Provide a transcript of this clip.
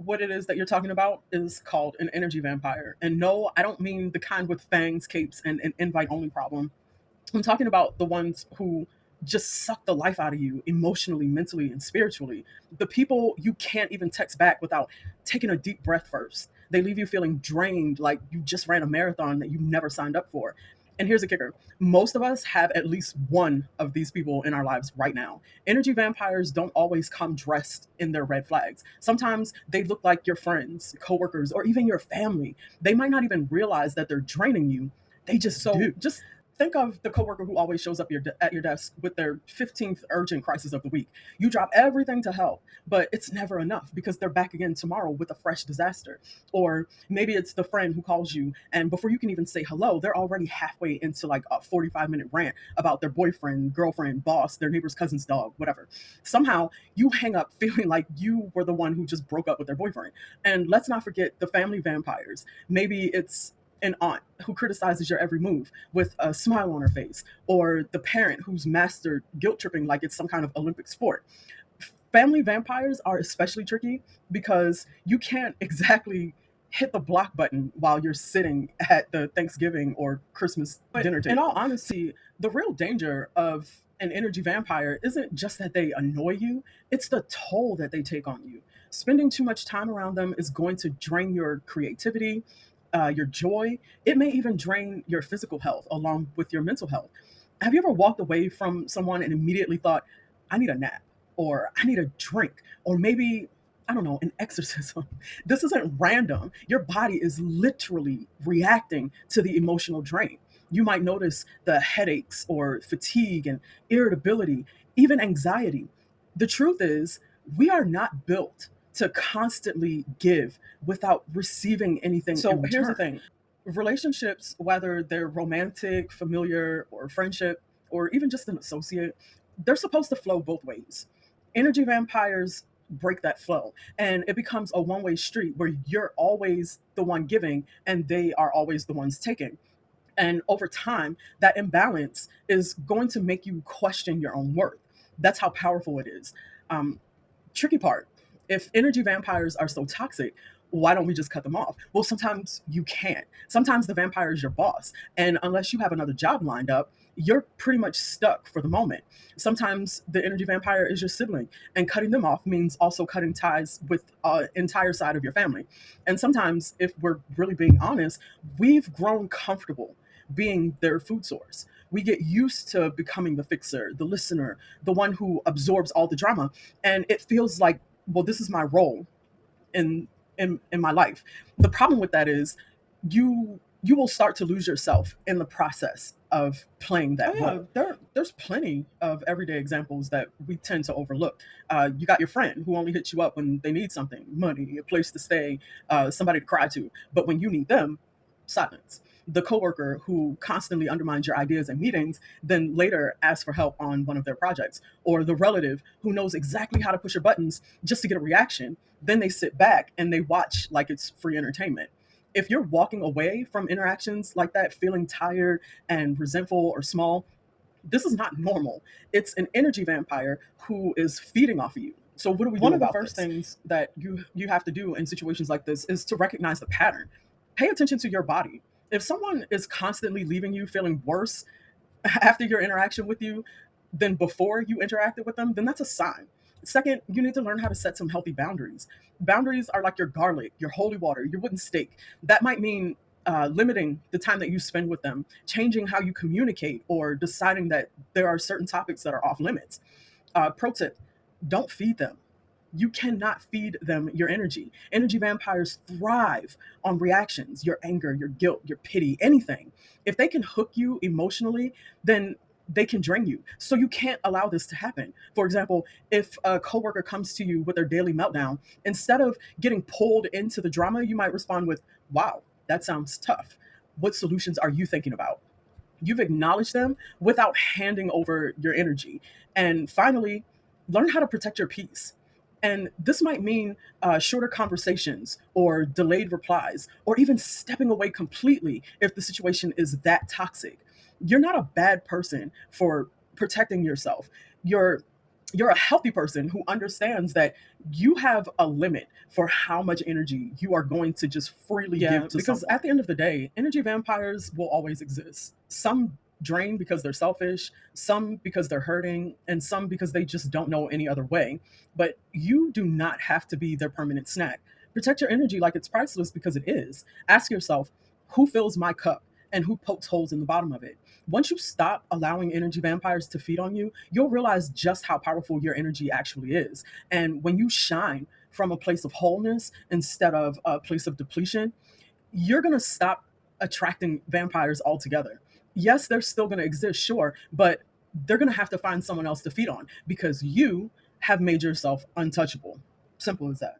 what it is that you're talking about is called an energy vampire. And no, I don't mean the kind with fangs, capes, and an invite only problem. I'm talking about the ones who just suck the life out of you emotionally, mentally, and spiritually. The people you can't even text back without taking a deep breath first. They leave you feeling drained, like you just ran a marathon that you never signed up for. And here's the kicker: most of us have at least one of these people in our lives right now. Energy vampires don't always come dressed in their red flags. Sometimes they look like your friends, coworkers, or even your family. They might not even realize that they're draining you. They just do. Just think of the coworker who always shows up at your desk with their 15th urgent crisis of the week. You drop everything to help, but it's never enough because they're back again tomorrow with a fresh disaster. Or maybe it's the friend who calls you, and before you can even say hello, they're already halfway into like a 45-minute rant about their boyfriend, girlfriend, boss, their neighbor's cousin's dog, whatever. Somehow you hang up feeling like you were the one who just broke up with their boyfriend. And let's not forget the family vampires. Maybe it's an aunt who criticizes your every move with a smile on her face, or the parent who's mastered guilt tripping like it's some kind of Olympic sport. Family vampires are especially tricky because you can't exactly hit the block button while you're sitting at the Thanksgiving or Christmas dinner table. In all honesty, the real danger of an energy vampire isn't just that they annoy you, it's the toll that they take on you. Spending too much time around them is going to drain your creativity, your joy. It may even drain your physical health along with your mental health. Have you ever walked away from someone and immediately thought, I need a nap, or I need a drink, or maybe, I don't know, an exorcism? This isn't random. Your body is literally reacting to the emotional drain. You might notice the headaches or fatigue and irritability, even anxiety. The truth is, we are not built to constantly give without receiving anything. So here's the thing: relationships, whether they're romantic, familiar, or friendship, or even just an associate, they're supposed to flow both ways. Energy vampires break that flow, and it becomes a one-way street where you're always the one giving and they are always the ones taking. And over time, that imbalance is going to make you question your own worth. That's how powerful it is. Um, Tricky part: if energy vampires are so toxic, why don't we just cut them off? Well, sometimes you can't. Sometimes the vampire is your boss, and unless you have another job lined up, you're pretty much stuck for the moment. Sometimes the energy vampire is your sibling, and cutting them off means also cutting ties with an entire side of your family. And sometimes, if we're really being honest, we've grown comfortable being their food source. We get used to becoming the fixer, the listener, the one who absorbs all the drama, and it feels like, well, this is my role in in my life. The problem with that is you will start to lose yourself in the process of playing that role. There's plenty of everyday examples that we tend to overlook. You got your friend who only hits you up when they need something: money, a place to stay, somebody to cry to. But when you need them, silence. The coworker who constantly undermines your ideas and meetings, then later asks for help on one of their projects, or the relative who knows exactly how to push your buttons just to get a reaction, then they sit back and they watch like it's free entertainment. If you're walking away from interactions like that feeling tired and resentful or small, this is not normal. It's an energy vampire who is feeding off of you. So what do we do? One of the first things that you have to do in situations like this is to recognize the pattern. Pay attention to your body. If someone is constantly leaving you feeling worse after your interaction with you than before you interacted with them, then that's a sign. Second, you need to learn how to set some healthy boundaries. Boundaries are like your garlic, your holy water, your wooden stake. That might mean limiting the time that you spend with them, changing how you communicate, or deciding that there are certain topics that are off limits. Pro tip: don't feed them. You cannot feed them your energy. Energy vampires thrive on reactions: your anger, your guilt, your pity, anything. If they can hook you emotionally, then they can drain you. So you can't allow this to happen. For example, if a coworker comes to you with their daily meltdown, instead of getting pulled into the drama, you might respond with, wow, that sounds tough. What solutions are you thinking about? You've acknowledged them without handing over your energy. And finally, learn how to protect your peace. And this might mean shorter conversations or delayed replies, or even stepping away completely if the situation is that toxic. You're not a bad person for protecting yourself. You're You're a healthy person who understands that you have a limit for how much energy you are going to just freely give to because someone. At the end of the day, energy vampires will always exist. Some drain because they're selfish, some because they're hurting, and some because they just don't know any other way. But you do not have to be their permanent snack. Protect your energy like it's priceless because it is. Ask yourself, who fills my cup and who pokes holes in the bottom of it? Once you stop allowing energy vampires to feed on you, you'll realize just how powerful your energy actually is. And when you shine from a place of wholeness instead of a place of depletion, you're going to stop attracting vampires altogether. Yes, they're still going to exist, sure, but they're going to have to find someone else to feed on because you have made yourself untouchable. Simple as that.